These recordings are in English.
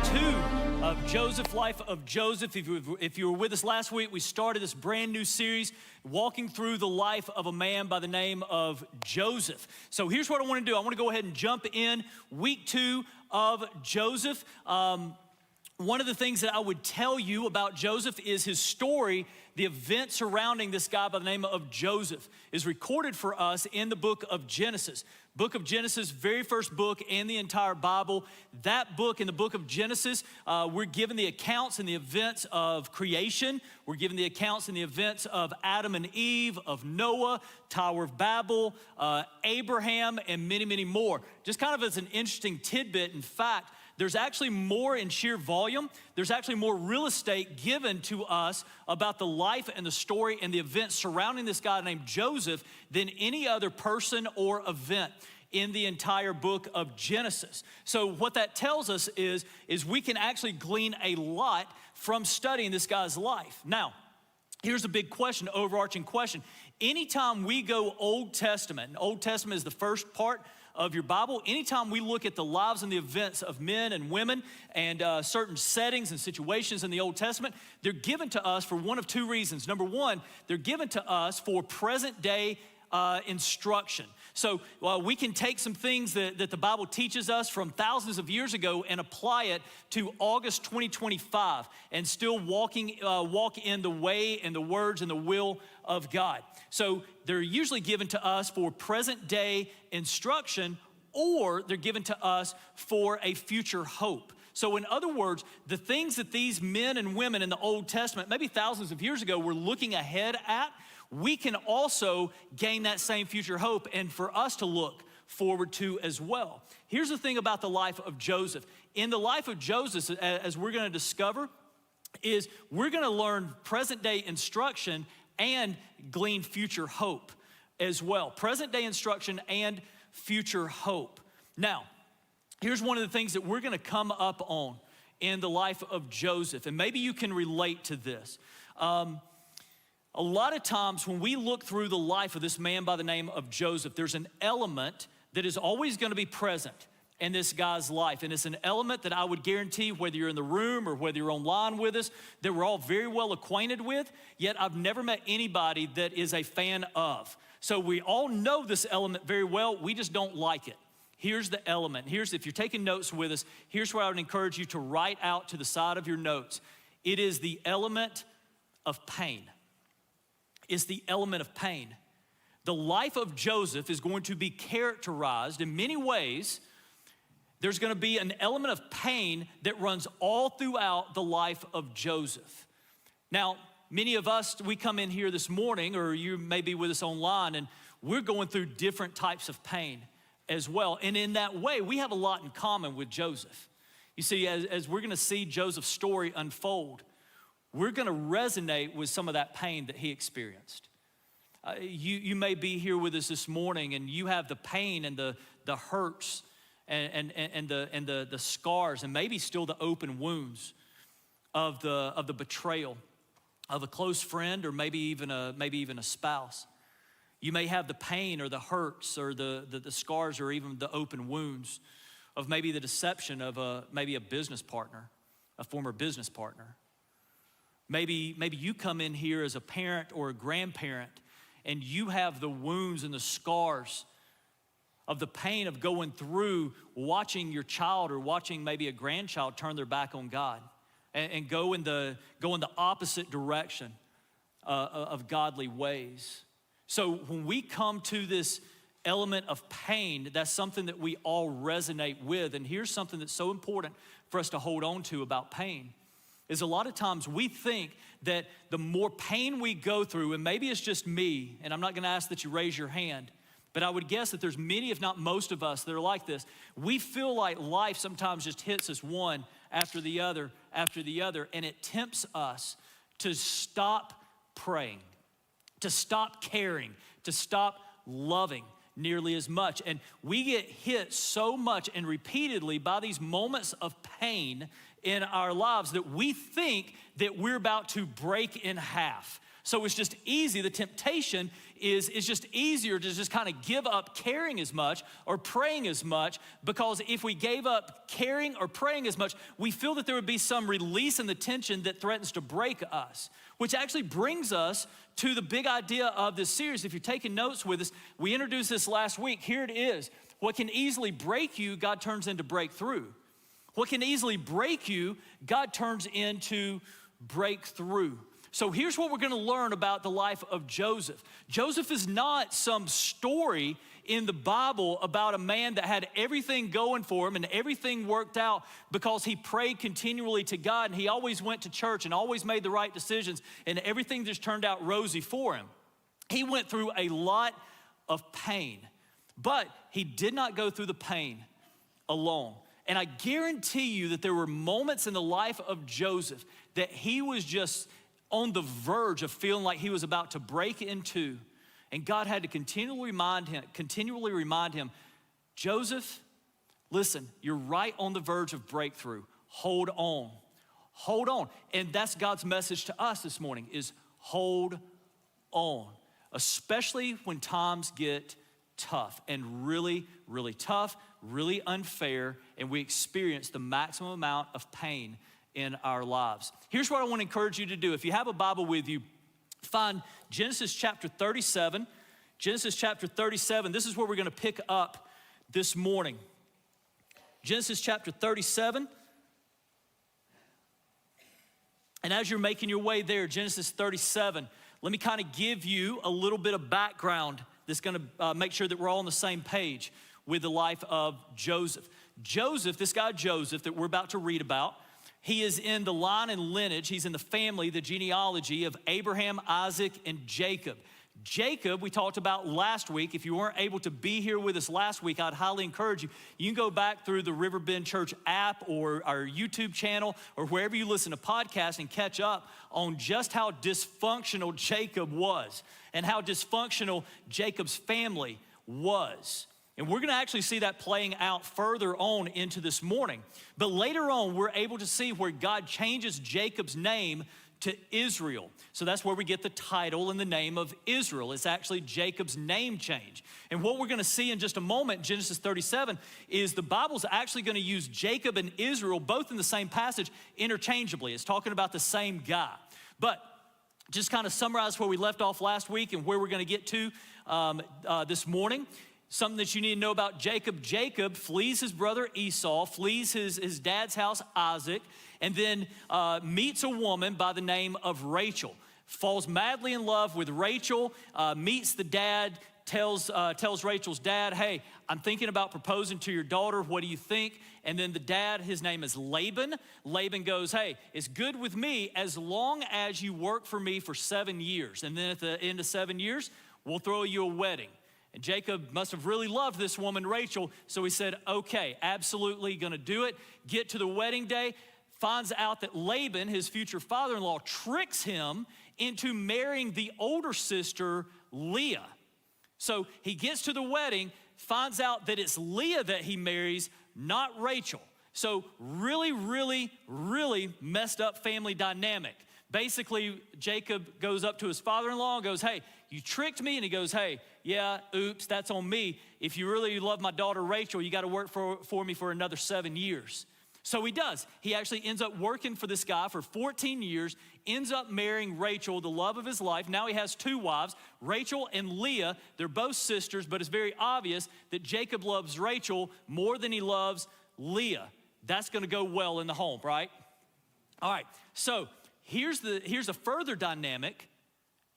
2 of Joseph, Life of Joseph. If you were with us last week, we started this brand new series, walking through the life of a man by the name of Joseph. So here's what I want to do. I want to go ahead and jump in week 2 of Joseph. One of the things that I would tell you about Joseph is his story. The event surrounding this guy by the name of Joseph is recorded for us in the book of Genesis. Book of Genesis, very first book in the entire Bible. That book, in the book of Genesis, we're given the accounts and the events of creation. We're given the accounts and the events of Adam and Eve, of Noah, Tower of Babel, Abraham, and many, many more. Just kind of as an interesting tidbit, in fact, there's actually more in sheer volume. There's actually more real estate given to us about the life and the story and the events surrounding this guy named Joseph than any other person or event in the entire book of Genesis. So what that tells us is we can actually glean a lot from studying this guy's life. Now, here's a big question, overarching question. Anytime we go Old Testament, and Old Testament is the first part of your Bible, anytime we look at the lives and the events of men and women and certain settings and situations in the Old Testament, they're given to us for one of two reasons. Number one, they're given to us for present day instruction. So we can take some things that the Bible teaches us from thousands of years ago and apply it to August 2025 and still walk in the way and the words and the will of God. So they're usually given to us for present day instruction, or they're given to us for a future hope. So in other words, the things that these men and women in the Old Testament, maybe thousands of years ago, were looking ahead at, we can also gain that same future hope and for us to look forward to as well. Here's the thing about the life of Joseph. In the life of Joseph, as we're gonna discover, is we're gonna learn present day instruction and glean future hope as well. Present day instruction and future hope. Now, here's one of the things that we're gonna come up on in the life of Joseph, and maybe you can relate to this. A lot of times when we look through the life of this man by the name of Joseph, there's an element that is always gonna be present in this guy's life. And it's an element that I would guarantee, whether you're in the room or whether you're online with us, that we're all very well acquainted with, yet I've never met anybody that is a fan of. So we all know this element very well, we just don't like it. Here's the element. If you're taking notes with us, here's where I would encourage you to write out to the side of your notes. It is the element of pain. It's the element of pain. The life of Joseph is going to be characterized in many ways. There's gonna be an element of pain that runs all throughout the life of Joseph. Now, many of us, we come in here this morning, or you may be with us online, and we're going through different types of pain as well. And in that way, we have a lot in common with Joseph. You see, as we're gonna see Joseph's story unfold, we're gonna resonate with some of that pain that he experienced. You may be here with us this morning and you have the pain and the hurts and the scars and maybe still the open wounds of the betrayal of a close friend or maybe even a spouse. You may have the pain or the hurts or the scars or even the open wounds of maybe the deception of maybe a business partner, a former business partner. Maybe you come in here as a parent or a grandparent and you have the wounds and the scars of the pain of going through watching your child or watching maybe a grandchild turn their back on God and go in the opposite direction of godly ways. So when we come to this element of pain, that's something that we all resonate with. And here's something that's so important for us to hold on to about pain. Is a lot of times we think that the more pain we go through, and maybe it's just me, and I'm not gonna ask that you raise your hand, but I would guess that there's many, if not most of us, that are like this. We feel like life sometimes just hits us one after the other, and it tempts us to stop praying, to stop caring, to stop loving nearly as much. And we get hit so much and repeatedly by these moments of pain in our lives that we think that we're about to break in half. So it's just easy. The temptation is just easier to just kind of give up caring as much or praying as much, because if we gave up caring or praying as much, we feel that there would be some release in the tension that threatens to break us, which actually brings us to the big idea of this series. If you're taking notes with us, we introduced this last week. Here it is. What can easily break you, God turns into breakthrough. What can easily break you, God turns into breakthrough. So here's what we're gonna learn about the life of Joseph. Joseph is not some story in the Bible about a man that had everything going for him and everything worked out because he prayed continually to God and he always went to church and always made the right decisions and everything just turned out rosy for him. He went through a lot of pain, but he did not go through the pain alone. And I guarantee you that there were moments in the life of Joseph that he was just on the verge of feeling like he was about to break in two. And God had to continually remind him, Joseph, listen, you're right on the verge of breakthrough. Hold on, hold on. And that's God's message to us this morning is hold on, especially when times get tough and really, really tough, really unfair, and we experience the maximum amount of pain in our lives. Here's what I want to encourage you to do. If you have a Bible with you, find Genesis chapter 37. Genesis chapter 37, this is where we're gonna pick up this morning. Genesis chapter 37. And as you're making your way there, Genesis 37, let me kind of give you a little bit of background that's gonna make sure that we're all on the same page with the life of Joseph. Joseph, this guy Joseph that we're about to read about, he is in the line and lineage, he's in the family, the genealogy of Abraham, Isaac, and Jacob. Jacob, we talked about last week. If you weren't able to be here with us last week, I'd highly encourage you. You can go back through the Riverbend Church app or our YouTube channel or wherever you listen to podcasts and catch up on just how dysfunctional Jacob was and how dysfunctional Jacob's family was. And we're gonna actually see that playing out further on into this morning. But later on, we're able to see where God changes Jacob's name to Israel. So that's where we get the title and the name of Israel. It's actually Jacob's name change. And what we're gonna see in just a moment, Genesis 37, is the Bible's actually gonna use Jacob and Israel both in the same passage interchangeably. It's talking about the same guy. But just kind of summarize where we left off last week and where we're gonna get to this morning. Something that you need to know about Jacob. Jacob flees his brother Esau, flees his dad's house, Isaac, and then meets a woman by the name of Rachel. Falls madly in love with Rachel, meets the dad, tells Rachel's dad, hey, I'm thinking about proposing to your daughter. What do you think? And then the dad, his name is Laban. Laban goes, hey, it's good with me as long as you work for me for 7 years. And then at the end of 7 years, we'll throw you a wedding. And Jacob must have really loved this woman, Rachel, so he said, okay, absolutely gonna do it. Get to the wedding day, finds out that Laban, his future father-in-law, tricks him into marrying the older sister, Leah. So he gets to the wedding, finds out that it's Leah that he marries, not Rachel. So really, really, really messed up family dynamic. Basically, Jacob goes up to his father-in-law and goes, hey, you tricked me. And he goes, hey, yeah, oops, that's on me. If you really love my daughter Rachel, you got to work for me for another 7 years. So he does. He actually ends up working for this guy for 14 years, ends up marrying Rachel, the love of his life. Now he has 2 wives, Rachel and Leah. They're both sisters, but it's very obvious that Jacob loves Rachel more than he loves Leah. That's going to go well in the home, right? All right, so here's a further dynamic,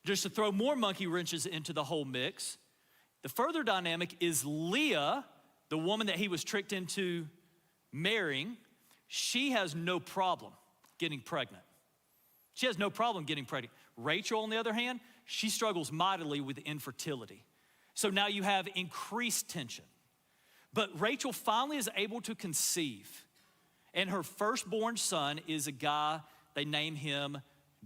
just to throw more monkey wrenches into the whole mix. The further dynamic is Leah, the woman that he was tricked into marrying. She has no problem getting pregnant. She has no problem getting pregnant. Rachel, on the other hand, she struggles mightily with infertility. So now you have increased tension. But Rachel finally is able to conceive. And her firstborn son is a guy, they name him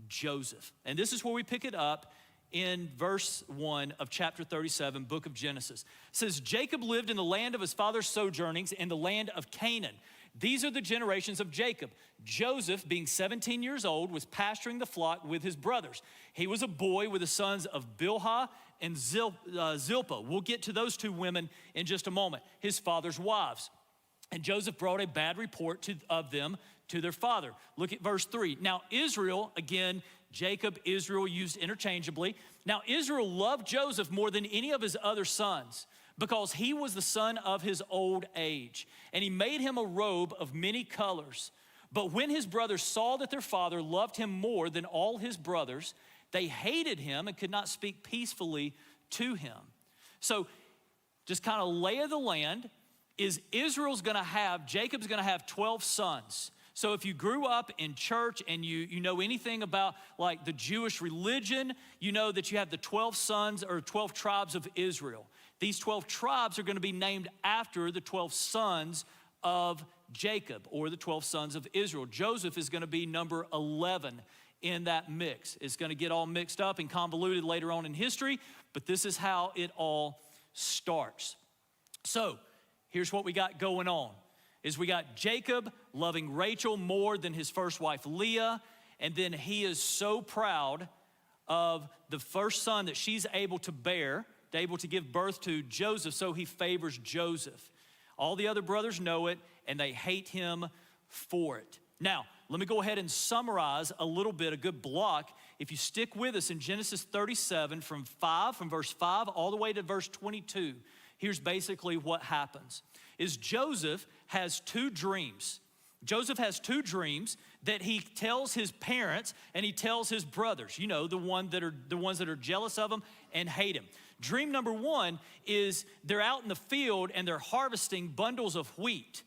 Joseph. And this is where we pick it up in verse 1 of chapter 37, book of Genesis. It says, Jacob lived in the land of his father's sojournings in the land of Canaan. These are the generations of Jacob. Joseph, being 17 years old, was pasturing the flock with his brothers. He was a boy with the sons of Bilhah and Zilpah. We'll get to those two women in just a moment, his father's wives. And Joseph brought a bad report of them to their father. Look at verse 3. Now Israel, again, Jacob, Israel used interchangeably. Now Israel loved Joseph more than any of his other sons, because he was the son of his old age. And he made him a robe of many colors. But when his brothers saw that their father loved him more than all his brothers, they hated him and could not speak peacefully to him. So just kind of lay of the land is Jacob's gonna have 12 sons. So if you grew up in church and you know anything about like the Jewish religion, you know that you have the 12 sons or 12 tribes of Israel. These 12 tribes are going to be named after the 12 sons of Jacob, or the 12 sons of Israel. Joseph is going to be number 11 in that mix. It's going to get all mixed up and convoluted later on in history, but this is how it all starts. So here's what we got going on. Is we got Jacob loving Rachel more than his first wife Leah, and then he is so proud of the first son that she's able to bear, able to give birth to, Joseph, so he favors Joseph. All the other brothers know it, and they hate him for it. Now, let me go ahead and summarize a little bit, a good block. If you stick with us in Genesis 37 from verse 5 all the way to verse 22, here's basically what happens. Is Joseph has two dreams. Joseph has two dreams that he tells his parents and he tells his brothers, you know, the ones that are jealous of him and hate him. Dream number one is they're out in the field and they're harvesting bundles of wheat.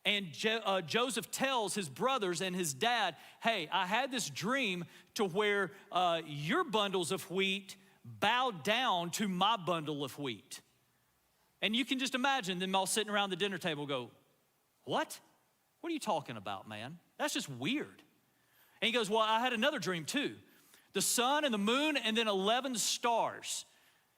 And Joseph tells his brothers and his dad, hey, I had this dream to where your bundles of wheat bow down to my bundle of wheat. And you can just imagine them all sitting around the dinner table go, what? What are you talking about, man? That's just weird. And he goes, well, I had another dream too. The sun and the moon and then 11 stars.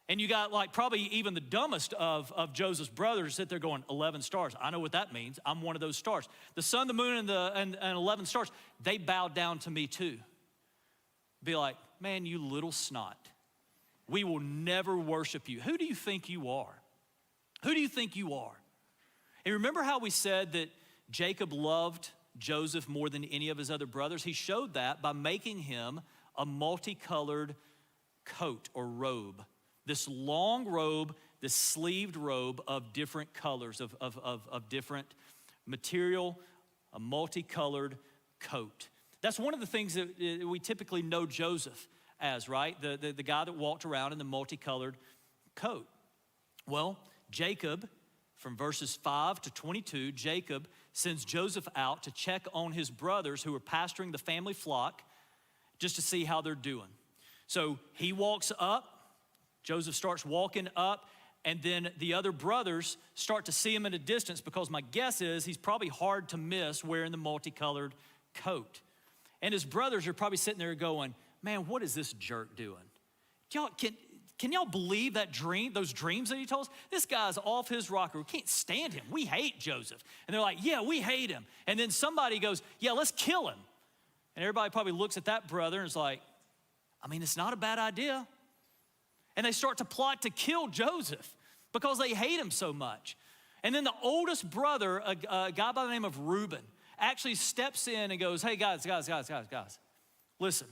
And you got like probably even the dumbest of Joseph's brothers sit there going, 11 stars. I know what that means. I'm one of those stars. The sun, the moon, and 11 stars, they bow down to me too. Be like, man, you little snot. We will never worship you. Who do you think you are? Who do you think you are? And remember how we said that Jacob loved Joseph more than any of his other brothers? He showed that by making him a multicolored coat or robe. This long robe, this sleeved robe of different colors, of different material, a multicolored coat. That's one of the things that we typically know Joseph as, right? The guy that walked around in the multicolored coat. Well, Jacob, from verses 5 to 22, Jacob sends Joseph out to check on his brothers who are pasturing the family flock just to see how they're doing. So he walks up, Joseph starts walking up, and then the other brothers start to see him at a distance because my guess is he's probably hard to miss wearing the multicolored coat. And his brothers are probably sitting there going, man, what is this jerk doing? Can y'all believe that dream, those dreams that he told us? This guy's off his rocker. We can't stand him. We hate Joseph. And they're like, yeah, we hate him. And then somebody goes, yeah, let's kill him. And everybody probably looks at that brother and is like, I mean, it's not a bad idea. And they start to plot to kill Joseph because they hate him so much. And then the oldest brother, a guy by the name of Reuben, actually steps in and goes, hey, guys, listen,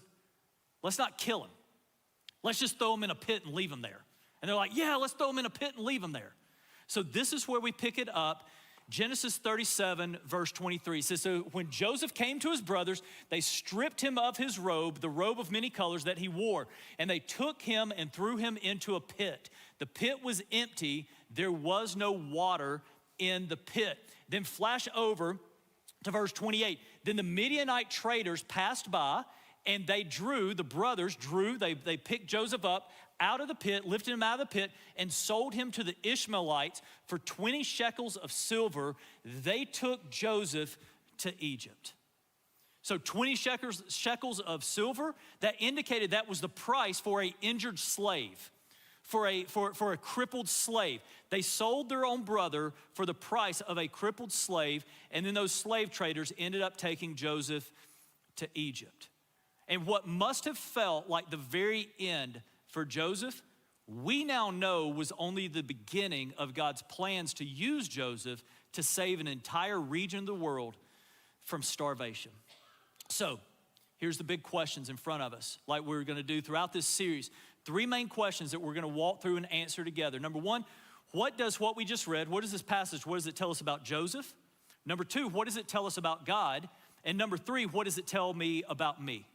let's not kill him. Let's just throw him in a pit and leave him there. And they're like, yeah, let's throw him in a pit and leave him there. So this is where we pick it up. Genesis 37, verse 23 says, so when Joseph came to his brothers, they stripped him of his robe, the robe of many colors that he wore, and they took him and threw him into a pit. The pit was empty. There was no water in the pit. Then flash over to verse 28. Then the Midianite traders passed by, and they picked Joseph up out of the pit, lifted him out of the pit, and sold him to the Ishmaelites for 20 shekels of silver. They took Joseph to Egypt. So 20 shekels of silver, that indicated that was the price for an injured slave. for a crippled slave. They sold their own brother for the price of a crippled slave, and then those slave traders ended up taking Joseph to Egypt. And what must have felt like the very end for Joseph, we now know was only the beginning of God's plans to use Joseph to save an entire region of the world from starvation. So, here's the big questions in front of us, like we're gonna do throughout this series. 3 main questions that we're gonna walk through and answer together. Number 1, what does what we just read, what does this passage, what does it tell us about Joseph? Number 2, what does it tell us about God? And number 3, what does it tell me about me?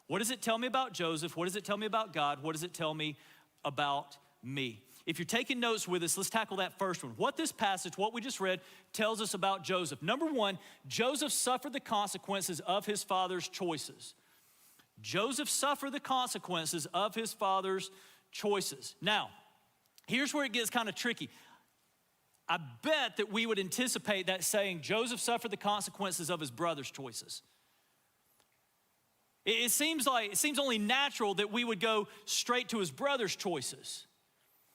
What does it tell me about Joseph? What does it tell me about God? What does it tell me about me? If you're taking notes with us, let's tackle that first one. What this passage, what we just read, tells us about Joseph. Number 1, Joseph suffered the consequences of his father's choices. Joseph suffered the consequences of his father's choices. Now, here's where it gets kind of tricky. I bet that we would anticipate that saying, Joseph suffered the consequences of his brother's choices. It seems only natural that we would go straight to his brother's choices.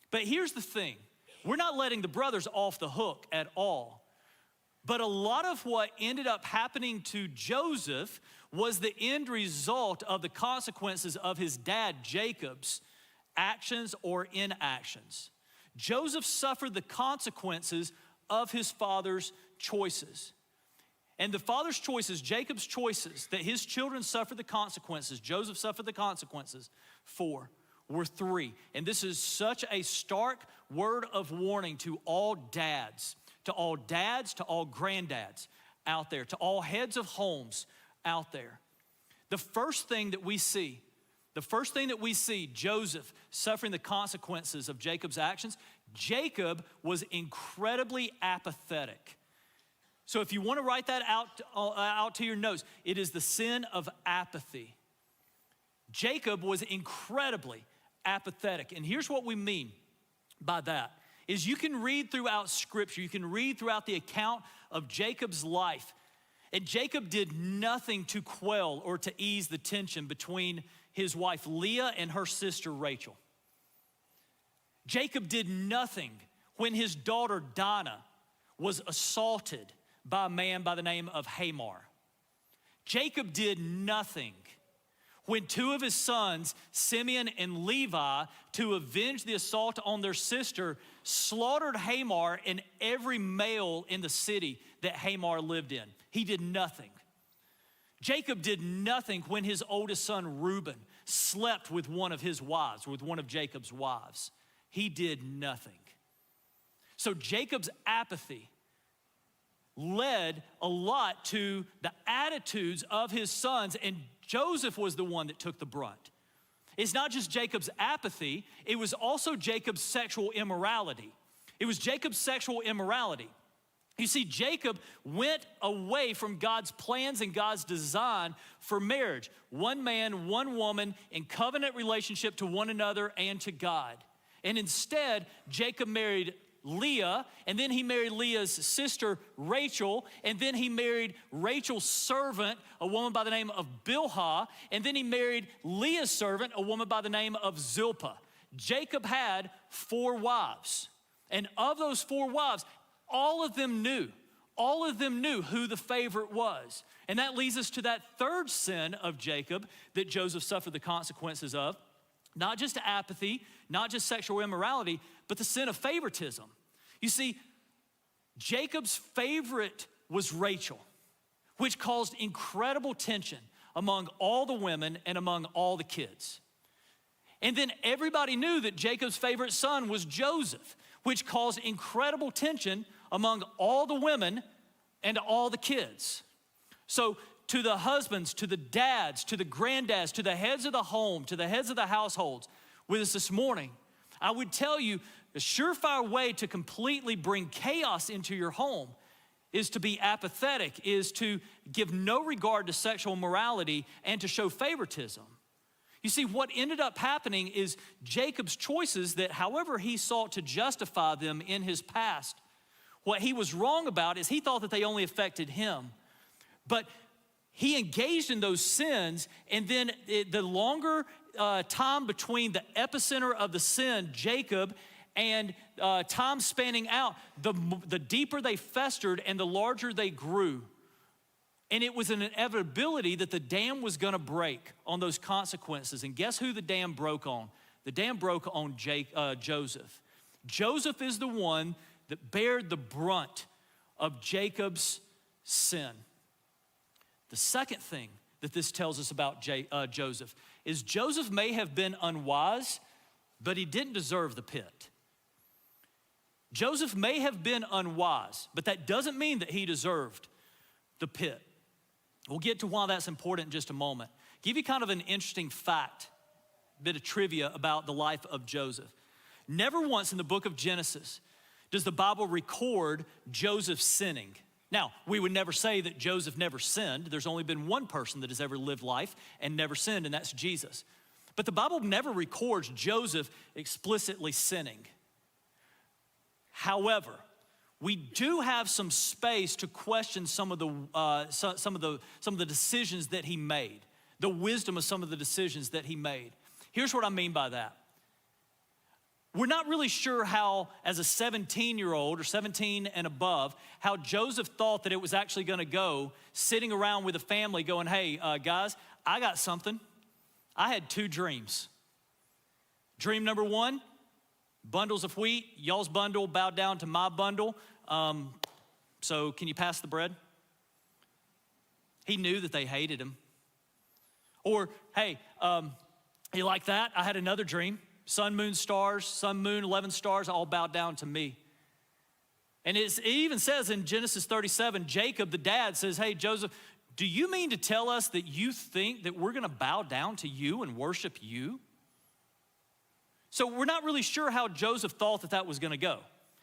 But here's the thing, we're not letting the brothers off the hook at all. But a lot of what ended up happening to Joseph was the end result of the consequences of his dad Jacob's actions or inactions. Joseph suffered the consequences of his father's choices. And the father's choices, Jacob's choices, that his children suffered the consequences, Joseph suffered the consequences for, were 3. And this is such a stark word of warning to all dads, to all granddads out there, to all heads of homes out there. The first thing that we see, Joseph suffering the consequences of Jacob's actions, Jacob was incredibly apathetic. So if you want to write that out to your notes, it is the sin of apathy. Jacob was incredibly apathetic. And here's what we mean by that, is you can read throughout Scripture, you can read throughout the account of Jacob's life, and Jacob did nothing to quell or to ease the tension between his wife Leah and her sister Rachel. Jacob did nothing when his daughter Dinah was assaulted by a man by the name of Hamor. Jacob did nothing when 2 of his sons, Simeon and Levi, to avenge the assault on their sister, slaughtered Hamor and every male in the city that Hamor lived in. He did nothing. Jacob did nothing when his oldest son Reuben slept with one of his wives, with one of Jacob's wives. He did nothing. So Jacob's apathy led a lot to the attitudes of his sons, and Joseph was the one that took the brunt. It's not just Jacob's apathy, it was also Jacob's sexual immorality. It was Jacob's sexual immorality. You see, Jacob went away from God's plans and God's design for marriage. One man, one woman in covenant relationship to one another and to God. And instead, Jacob married Leah, and then he married Leah's sister, Rachel, and then he married Rachel's servant, a woman by the name of Bilhah, and then he married Leah's servant, a woman by the name of Zilpah. Jacob had 4 wives, and of those 4 wives, all of them knew who the favorite was. And that leads us to that third sin of Jacob that Joseph suffered the consequences of. Not just apathy, not just sexual immorality, but the sin of favoritism. You see, Jacob's favorite was Rachel, which caused incredible tension among all the women and among all the kids. And then everybody knew that Jacob's favorite son was Joseph, which caused incredible tension among all the women and all the kids. So to the husbands, to the dads, to the granddads, to the heads of the home, to the heads of the households with us this morning, I would tell you a surefire way to completely bring chaos into your home is to be apathetic, is to give no regard to sexual morality and to show favoritism. You see, what ended up happening is Jacob's choices that however he sought to justify them in his past, what he was wrong about is he thought that they only affected him. But he engaged in those sins, and then the longer time between the epicenter of the sin, Jacob, and time spanning out, the deeper they festered and the larger they grew. And it was an inevitability that the dam was gonna break on those consequences. And guess who the dam broke on? The dam broke on Joseph. Joseph is the one that bared the brunt of Jacob's sin. The second thing that this tells us about Joseph is Joseph may have been unwise, but he didn't deserve the pit. Joseph may have been unwise, but that doesn't mean that he deserved the pit. We'll get to why that's important in just a moment. Give you kind of an interesting fact, a bit of trivia about the life of Joseph. Never once in the book of Genesis does the Bible record Joseph sinning. Now, we would never say that Joseph never sinned. There's only been one person that has ever lived life and never sinned, and that's Jesus. But the Bible never records Joseph explicitly sinning. However, we do have some space to question some of the decisions that he made, the wisdom of some of the decisions that he made. Here's what I mean by that. We're not really sure how, as a 17-year-old or 17 and above, how Joseph thought that it was actually gonna go, sitting around with a family going, hey, guys, I got something. I had 2 dreams. Dream number 1, bundles of wheat, y'all's bundle bowed down to my bundle. So can you pass the bread? He knew that they hated him. Or, hey, you like that? I had another dream. Sun, moon, 11 stars, all bowed down to me. And it even says in Genesis 37, Jacob, the dad, says, hey, Joseph, do you mean to tell us that you think that we're gonna bow down to you and worship you? So we're not really sure how Joseph thought that that was gonna go.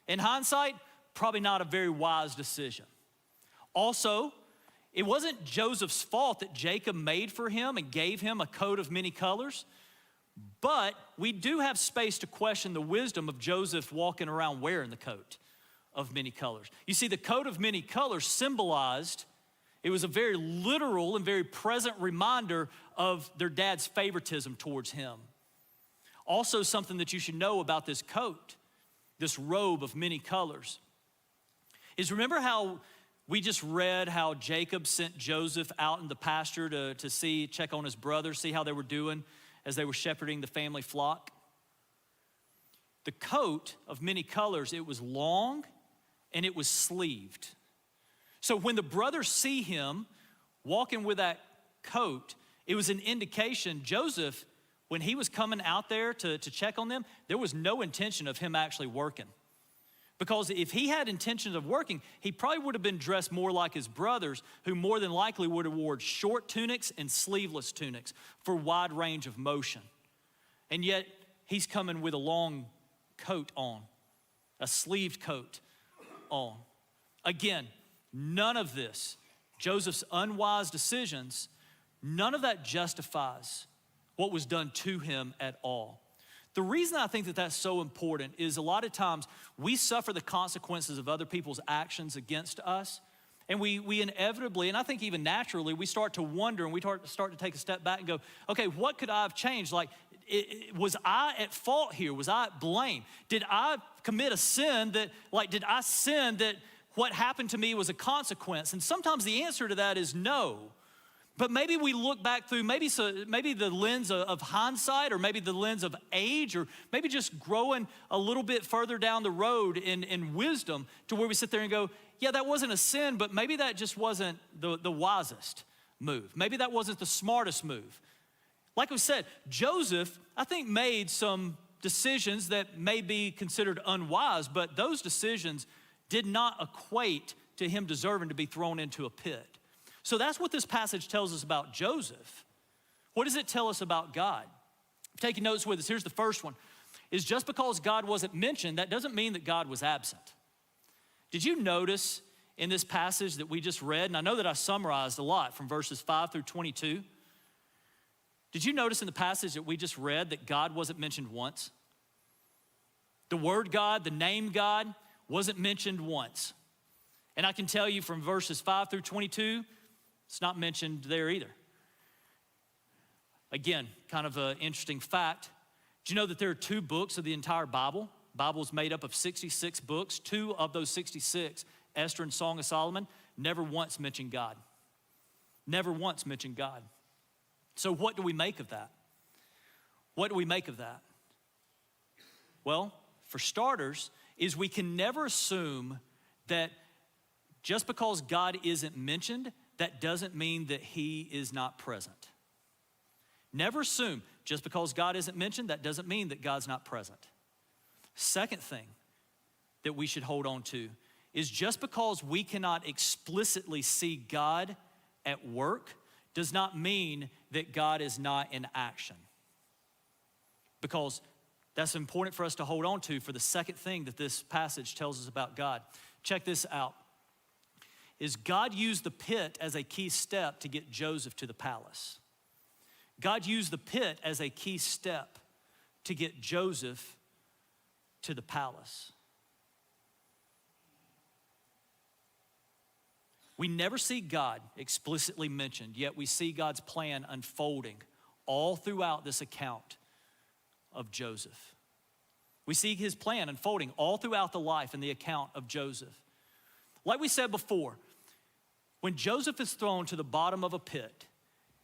In hindsight, probably not a very wise decision. Also, it wasn't Joseph's fault that Jacob made for him and gave him a coat of many colors. But we do have space to question the wisdom of Joseph walking around wearing the coat of many colors. You see, the coat of many colors symbolized, it was a very literal and very present reminder of their dad's favoritism towards him. Also, something that you should know about this coat, this robe of many colors, is remember how we just read how Jacob sent Joseph out in the pasture to check on his brothers, see how they were doing as they were shepherding the family flock? The coat of many colors, it was long and it was sleeved. So when the brothers see him walking with that coat, it was an indication Joseph, when he was coming out there to check on them, there was no intention of him actually working. Because if he had intentions of working, he probably would have been dressed more like his brothers, who more than likely would have worn short tunics and sleeveless tunics for wide range of motion. And yet, he's coming with a long coat on, a sleeved coat on. Again, none of this, Joseph's unwise decisions, none of that justifies what was done to him at all. The reason I think that that's so important is a lot of times we suffer the consequences of other people's actions against us. And we inevitably, and I think even naturally, we start to wonder and we start to take a step back and go, okay, what could I have changed? Like, was I at fault here? Was I at blame? Did I commit a sin that what happened to me was a consequence? And sometimes the answer to that is no. But maybe we look back through maybe the lens of hindsight, or maybe the lens of age, or maybe just growing a little bit further down the road in wisdom, to where we sit there and go, yeah, that wasn't a sin, but maybe that just wasn't the wisest move. Maybe that wasn't the smartest move. Like we said, Joseph, I think, made some decisions that may be considered unwise, but those decisions did not equate to him deserving to be thrown into a pit. So that's what this passage tells us about Joseph. What does it tell us about God? Taking notes with us, here's the first one, is just because God wasn't mentioned, that doesn't mean that God was absent. Did you notice in this passage that we just read, and I know that I summarized a lot from verses 5 through 22, did you notice in the passage that we just read that God wasn't mentioned once? The word God, the name God, wasn't mentioned once. And I can tell you from verses 5 through 22, It's not mentioned there either. Again, kind of an interesting fact. Do you know that there are 2 books of the entire Bible? The Bible is made up of 66 books. 2 of those 66, Esther and Song of Solomon, never once mention God. Never once mention God. So what do we make of that? What do we make of that? Well, for starters, is we can never assume that just because God isn't mentioned, that doesn't mean that he is not present. Never assume just because God isn't mentioned, that doesn't mean that God's not present. Second thing that we should hold on to is just because we cannot explicitly see God at work does not mean that God is not in action. Because that's important for us to hold on to for the second thing that this passage tells us about God. Check this out. Is God used the pit as a key step to get Joseph to the palace. God used the pit as a key step to get Joseph to the palace. We never see God explicitly mentioned, yet we see God's plan unfolding all throughout this account of Joseph. We see his plan unfolding all throughout the life and the account of Joseph. Like we said before, when Joseph is thrown to the bottom of a pit,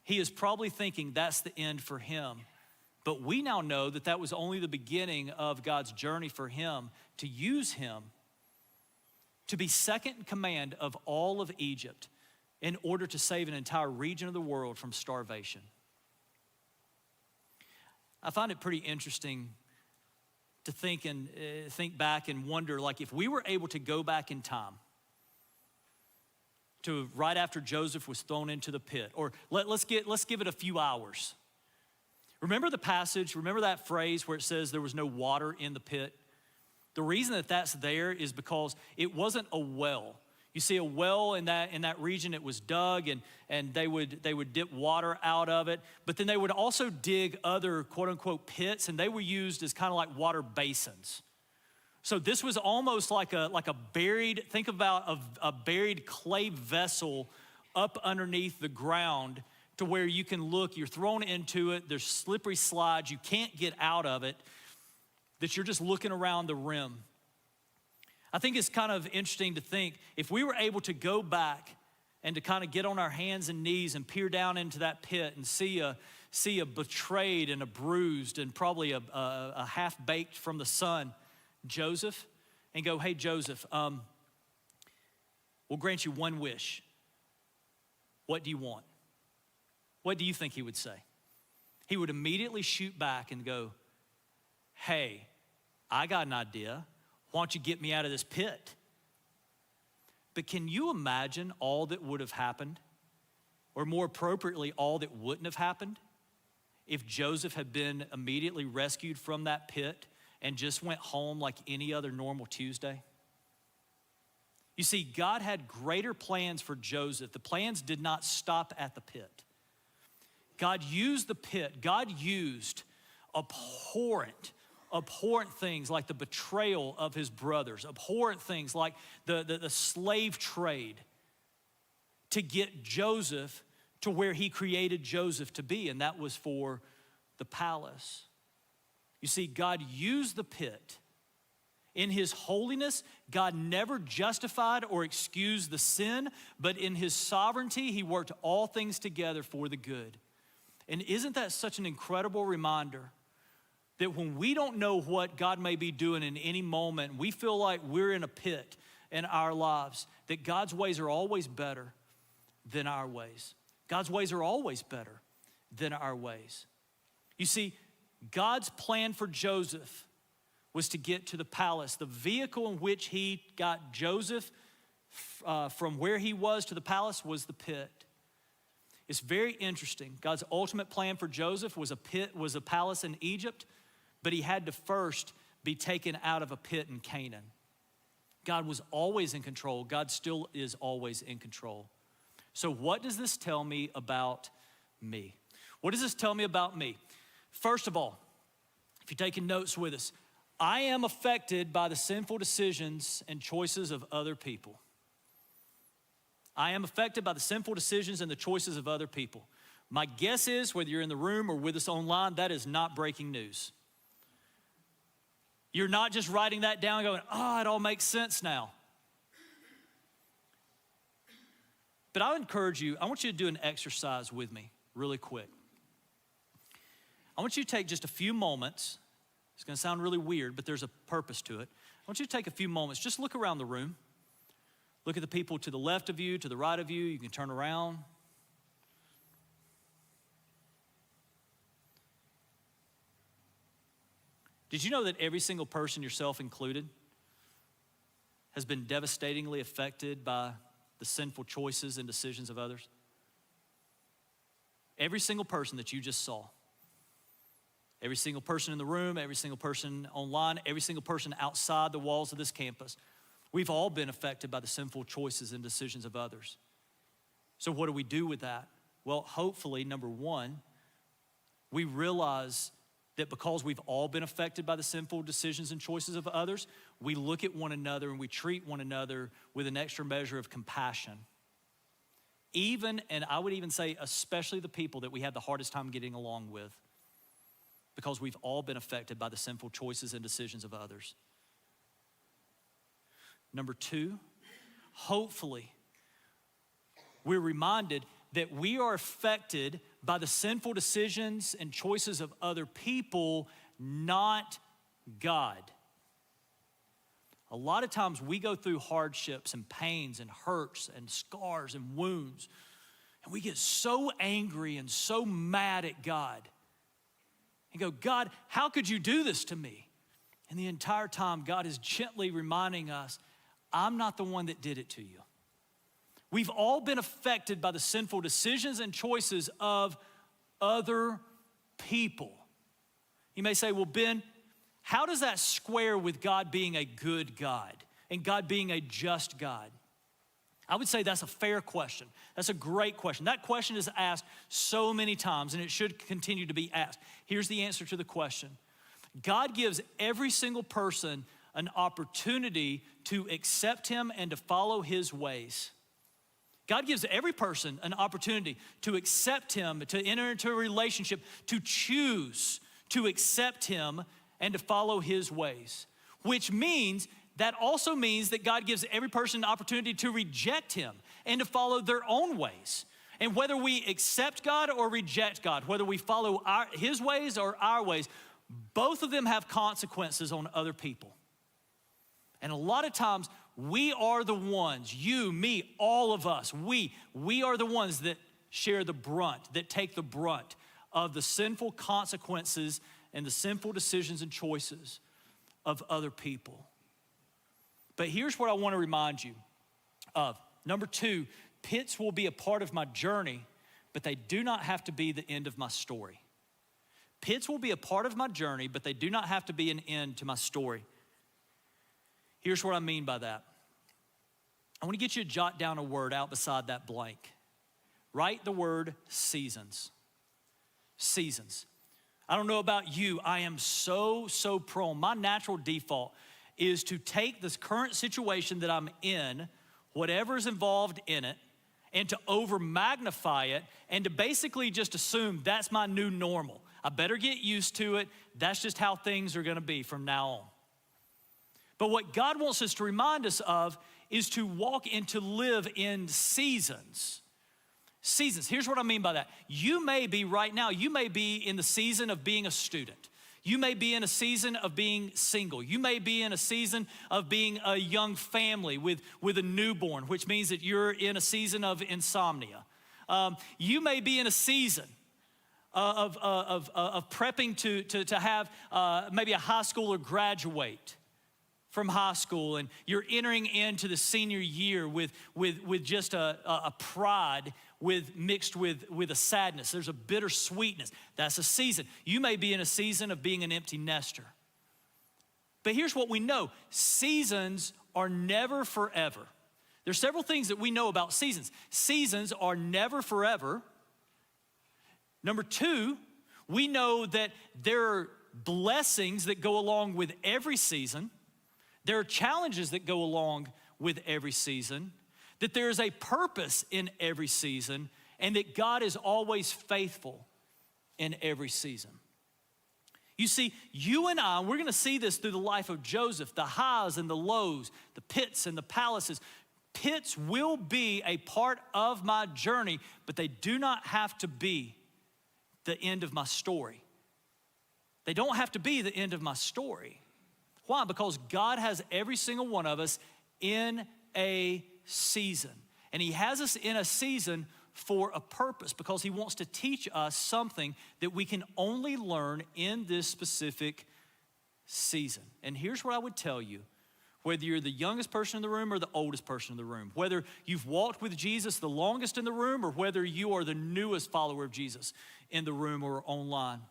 he is probably thinking that's the end for him. But we now know that that was only the beginning of God's journey for him to use him to be second in command of all of Egypt in order to save an entire region of the world from starvation. I find it pretty interesting to think back and wonder, like, if we were able to go back in time to right after Joseph was thrown into the pit, or let's give it a few hours. Remember the passage, remember that phrase where it says there was no water in the pit? The reason that that's there is because it wasn't a well. You see, a well in that region, it was dug and they would dip water out of it, but then they would also dig other quote unquote pits, and they were used as kind of like water basins. So this was almost like a buried, think about a buried clay vessel up underneath the ground to where you can look, you're thrown into it, there's slippery slides, you can't get out of it, that you're just looking around the rim. I think it's kind of interesting to think if we were able to go back and to kind of get on our hands and knees and peer down into that pit and see a betrayed and a bruised and probably a half-baked from the sun Joseph, and go, hey, Joseph, we'll grant you one wish. What do you want? What do you think he would say? He would immediately shoot back and go, hey, I got an idea. Why don't you get me out of this pit? But can you imagine all that would have happened? Or more appropriately, all that wouldn't have happened if Joseph had been immediately rescued from that pit and just went home like any other normal Tuesday? You see, God had greater plans for Joseph. The plans did not stop at the pit. God used the pit. God used abhorrent things like the betrayal of his brothers, abhorrent things like the slave trade to get Joseph to where he created Joseph to be, and that was for the palace. You see, God used the pit. In his holiness, God never justified or excused the sin, but in his sovereignty, he worked all things together for the good. And isn't that such an incredible reminder that when we don't know what God may be doing in any moment, we feel like we're in a pit in our lives, that God's ways are always better than our ways. God's ways are always better than our ways. You see, God's plan for Joseph was to get to the palace. The vehicle in which he got Joseph from where he was to the palace was the pit. It's very interesting. God's ultimate plan for Joseph was a palace in Egypt, but he had to first be taken out of a pit in Canaan. God was always in control. God still is always in control. So what does this tell me about me? What does this tell me about me? First of all, if you're taking notes with us, I am affected by the sinful decisions and choices of other people. I am affected by the sinful decisions and the choices of other people. My guess is, whether you're in the room or with us online, that is not breaking news. You're not just writing that down and going, it all makes sense now. But I would encourage you, I want you to do an exercise with me really quick. I want you to take just a few moments. It's gonna sound really weird, but there's a purpose to it. I want you to take a few moments, just look around the room. Look at the people to the left of you, to the right of you. You can turn around. Did you know that every single person, yourself included, has been devastatingly affected by the sinful choices and decisions of others? Every single person that you just saw. Every single person in the room, every single person online, every single person outside the walls of this campus. We've all been affected by the sinful choices and decisions of others. So what do we do with that? Well, hopefully, number one, we realize that because we've all been affected by the sinful decisions and choices of others, we look at one another and we treat one another with an extra measure of compassion. Even, and I would even say especially the people that we have the hardest time getting along with, because we've all been affected by the sinful choices and decisions of others. Number two, hopefully, we're reminded that we are affected by the sinful decisions and choices of other people, not God. A lot of times we go through hardships and pains and hurts and scars and wounds, and we get so angry and so mad at God. And go, God, how could you do this to me? And the entire time, God is gently reminding us, I'm not the one that did it to you. We've all been affected by the sinful decisions and choices of other people. You may say, well, Ben, how does that square with God being a good God and God being a just God? I would say that's a fair question. That's a great question. That question is asked so many times, and it should continue to be asked. Here's the answer to the question. God gives every single person an opportunity to accept him and to follow his ways. God gives every person an opportunity to accept him, to enter into a relationship, to choose to accept him and to follow his ways, which means that also means that God gives every person an opportunity to reject him and to follow their own ways. And whether we accept God or reject God, whether we follow his ways or our ways, both of them have consequences on other people. And a lot of times we are the ones, you, me, all of us, we are the ones that share the brunt, that take the brunt of the sinful consequences and the sinful decisions and choices of other people. But here's what I want to remind you of. Number two, pits will be a part of my journey, but they do not have to be the end of my story. Pits will be a part of my journey, but they do not have to be an end to my story. Here's what I mean by that. I want to get you to jot down a word out beside that blank. Write the word seasons. Seasons. I don't know about you, I am so prone. My natural default is to take this current situation that I'm in, whatever's involved in it, and to over magnify it and to basically just assume that's my new normal. I better get used to it. That's just how things are gonna be from now on. But what God wants us to remind us of is to walk and to live in seasons. Seasons, here's what I mean by that. You may be right now, you may be in the season of being a student. You may be in a season of being single. You may be in a season of being a young family with a newborn, which means that you're in a season of insomnia. You may be in a season of prepping to have maybe a high schooler graduate from high school, and you're entering into the senior year with just a pride mixed with a sadness. There's a bittersweetness. That's a season. You may be in a season of being an empty nester. But here's what we know. Seasons are never forever. There's several things that we know about seasons. Seasons are never forever. Number two, we know that there are blessings that go along with every season. There are challenges that go along with every season. that there is a purpose in every season, and that God is always faithful in every season. You see, you and I, we're gonna see this through the life of Joseph, the highs and the lows, the pits and the palaces. Pits will be a part of my journey, but they do not have to be the end of my story. They don't have to be the end of my story. Why? Because God has every single one of us in a season. And he has us in a season for a purpose, because he wants to teach us something that we can only learn in this specific season. And here's what I would tell you, whether you're the youngest person in the room or the oldest person in the room, whether you've walked with Jesus the longest in the room or whether you are the newest follower of Jesus in the room or online,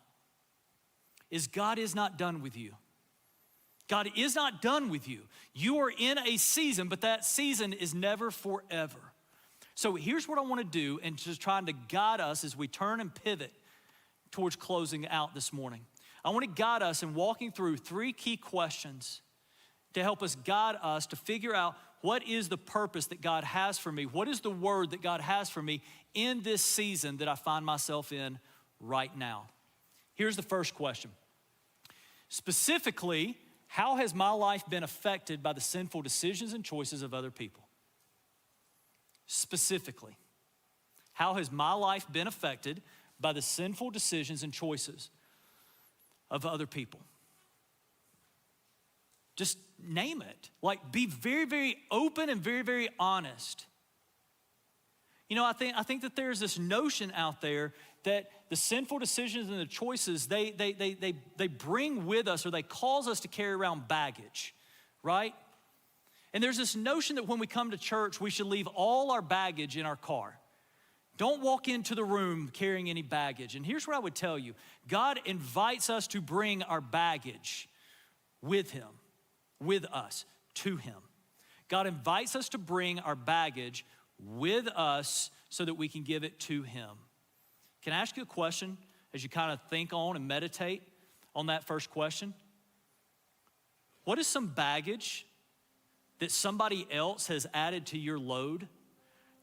is God is not done with you. God is not done with you. You are in a season, but that season is never forever. So here's what I want to do, and just trying to guide us as we turn and pivot towards closing out this morning. I want to guide us in walking through 3 key questions to help us guide us to figure out what is the purpose that God has for me? What is the word that God has for me in this season that I find myself in right now? Here's the first question. Specifically, how has my life been affected by the sinful decisions and choices of other people? Specifically, how has my life been affected by the sinful decisions and choices of other people? Just name it. Like, be very, very open and very, very honest. You know, I think that there's this notion out there that the sinful decisions and the choices, they bring with us, or they cause us to carry around baggage, right? And there's this notion that when we come to church, we should leave all our baggage in our car. Don't walk into the room carrying any baggage. And here's what I would tell you. God invites us to bring our baggage with him, with us, to him. God invites us to bring our baggage with us so that we can give it to him. Can I ask you a question as you kind of think on and meditate on that first question? What is some baggage that somebody else has added to your load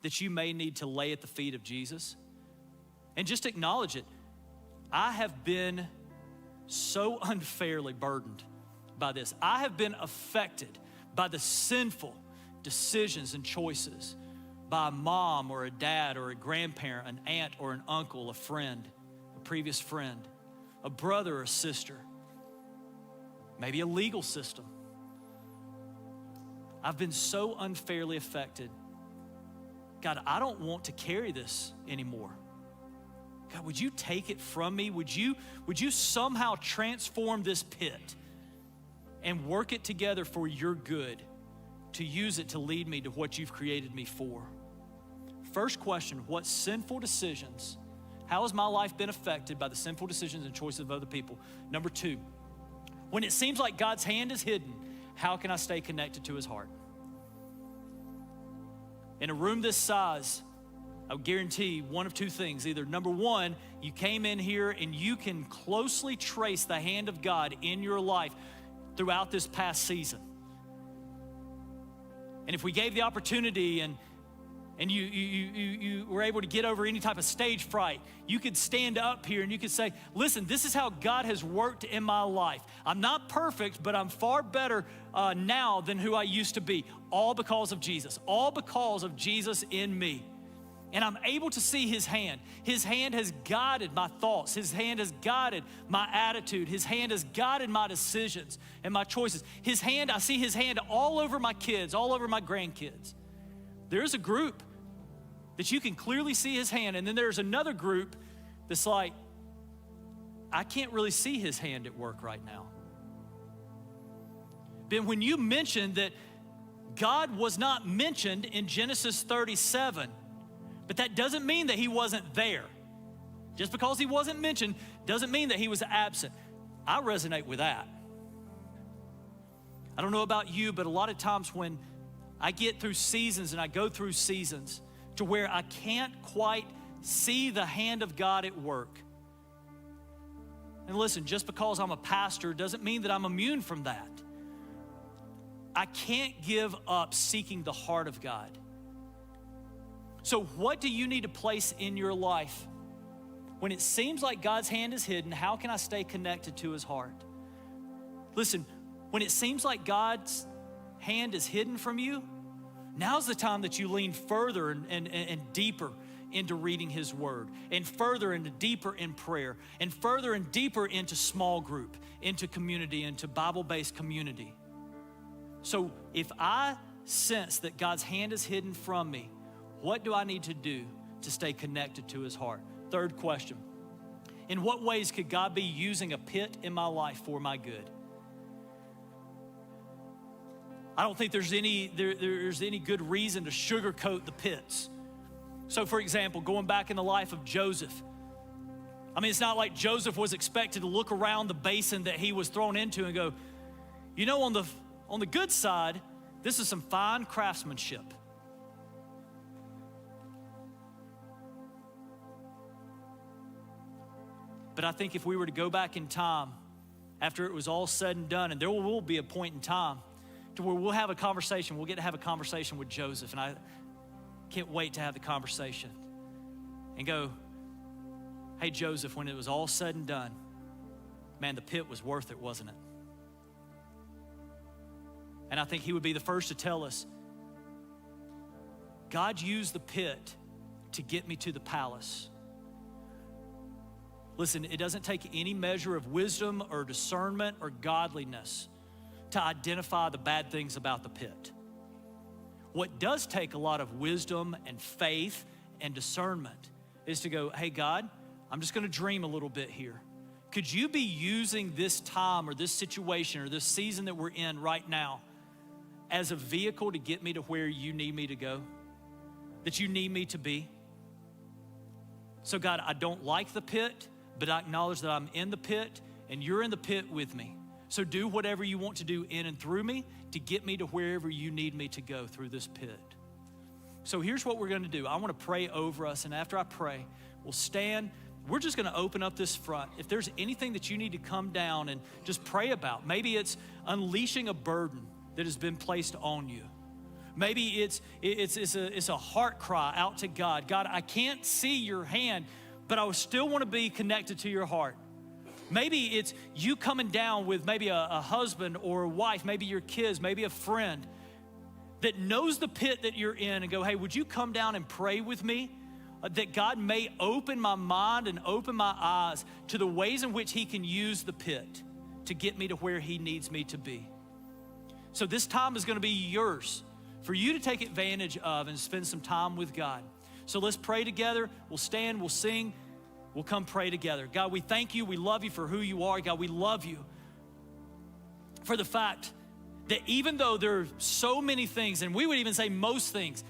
that you may need to lay at the feet of Jesus? And just acknowledge it. I have been so unfairly burdened by this. I have been affected by the sinful decisions and choices by a mom or a dad or a grandparent, an aunt or an uncle, a friend, a previous friend, a brother or a sister, maybe a legal system. I've been so unfairly affected. God, I don't want to carry this anymore. God, would you take it from me? Would you somehow transform this pit and work it together for your good, to use it to lead me to what you've created me for? First question, what sinful decisions, how has my life been affected by the sinful decisions and choices of other people? Number 2, when it seems like God's hand is hidden, how can I stay connected to his heart? In a room this size, I would guarantee one of 2 things. Either number 1, you came in here and you can closely trace the hand of God in your life throughout this past season. And if we gave the opportunity and you were able to get over any type of stage fright, you could stand up here and you could say, listen, this is how God has worked in my life. I'm not perfect, but I'm far better now than who I used to be. All because of Jesus. All because of Jesus in me. And I'm able to see his hand. His hand has guided my thoughts. His hand has guided my attitude. His hand has guided my decisions and my choices. His hand, I see his hand all over my kids, all over my grandkids. There's a group that you can clearly see his hand, and then there's another group that's like, I can't really see his hand at work right now. Ben, when you mentioned that God was not mentioned in Genesis 37, but that doesn't mean that he wasn't there. Just because he wasn't mentioned doesn't mean that he was absent. I resonate with that. I don't know about you, but a lot of times when I get through seasons and I go through seasons to where I can't quite see the hand of God at work. And listen, just because I'm a pastor doesn't mean that I'm immune from that. I can't give up seeking the heart of God. So what do you need to place in your life? When it seems like God's hand is hidden, how can I stay connected to his heart? Listen, when it seems like God's hand is hidden from you, now's the time that you lean further and deeper into reading his word, and further and deeper in prayer, and further and deeper into small group, into community, into Bible-based community. So if I sense that God's hand is hidden from me, what do I need to do to stay connected to his heart? Third question, in what ways could God be using a pit in my life for my good? I don't think there's any good reason to sugarcoat the pits. So for example, going back in the life of Joseph, I mean, it's not like Joseph was expected to look around the basin that he was thrown into and go, you know, on the good side, this is some fine craftsmanship. But I think if we were to go back in time, after it was all said and done, and there will be a point in time to where we'll have a conversation, we'll get to have a conversation with Joseph, and I can't wait to have the conversation and go, hey, Joseph, when it was all said and done, man, the pit was worth it, wasn't it? And I think he would be the first to tell us, God used the pit to get me to the palace. Listen, it doesn't take any measure of wisdom or discernment or godliness to identify the bad things about the pit. What does take a lot of wisdom and faith and discernment is to go, hey, God, I'm just gonna dream a little bit here. Could you be using this time or this situation or this season that we're in right now as a vehicle to get me to where you need me to go, that you need me to be? So God, I don't like the pit, but I acknowledge that I'm in the pit and you're in the pit with me. So do whatever you want to do in and through me to get me to wherever you need me to go through this pit. So here's what we're gonna do. I wanna pray over us, and after I pray, we'll stand. We're just gonna open up this front. If there's anything that you need to come down and just pray about, maybe it's unleashing a burden that has been placed on you. Maybe it's a heart cry out to God. God, I can't see your hand, but I still wanna be connected to your heart. Maybe it's you coming down with maybe a husband or a wife, maybe your kids, maybe a friend that knows the pit that you're in and go, hey, would you come down and pray with me? That God may open my mind and open my eyes to the ways in which he can use the pit to get me to where he needs me to be. So this time is gonna be yours for you to take advantage of and spend some time with God. So let's pray together. We'll stand, we'll sing, we'll come pray together. God, we thank you, we love you for who you are. God, we love you for the fact that even though there are so many things, and we would even say most things,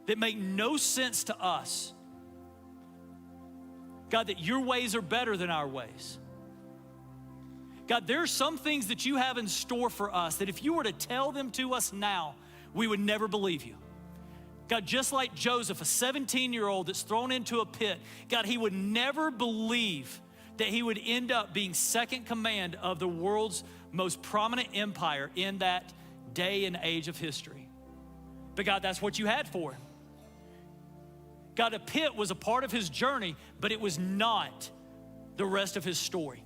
that make no sense to us, God, that your ways are better than our ways. God, there are some things that you have in store for us that if you were to tell them to us now, we would never believe you. God, just like Joseph, a 17-year-old that's thrown into a pit, God, he would never believe that he would end up being second command of the world's most prominent empire in that day and age of history. But God, that's what you had for him. God, a pit was a part of his journey, but it was not the rest of his story.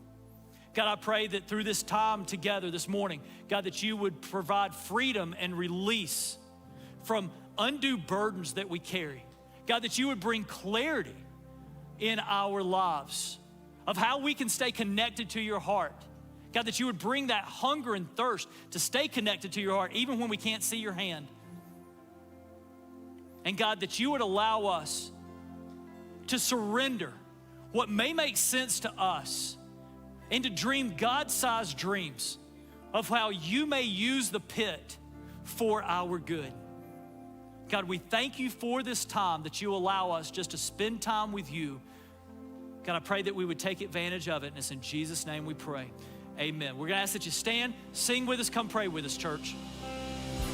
God, I pray that through this time together this morning, God, that you would provide freedom and release from undue burdens that we carry. God, that you would bring clarity in our lives of how we can stay connected to your heart. God, that you would bring that hunger and thirst to stay connected to your heart even when we can't see your hand. And God, that you would allow us to surrender what may make sense to us and to dream God-sized dreams of how you may use the pit for our good. God, we thank you for this time that you allow us just to spend time with you. God, I pray that we would take advantage of it, and it's in Jesus' name we pray. Amen. We're gonna ask that you stand, sing with us, come pray with us, church.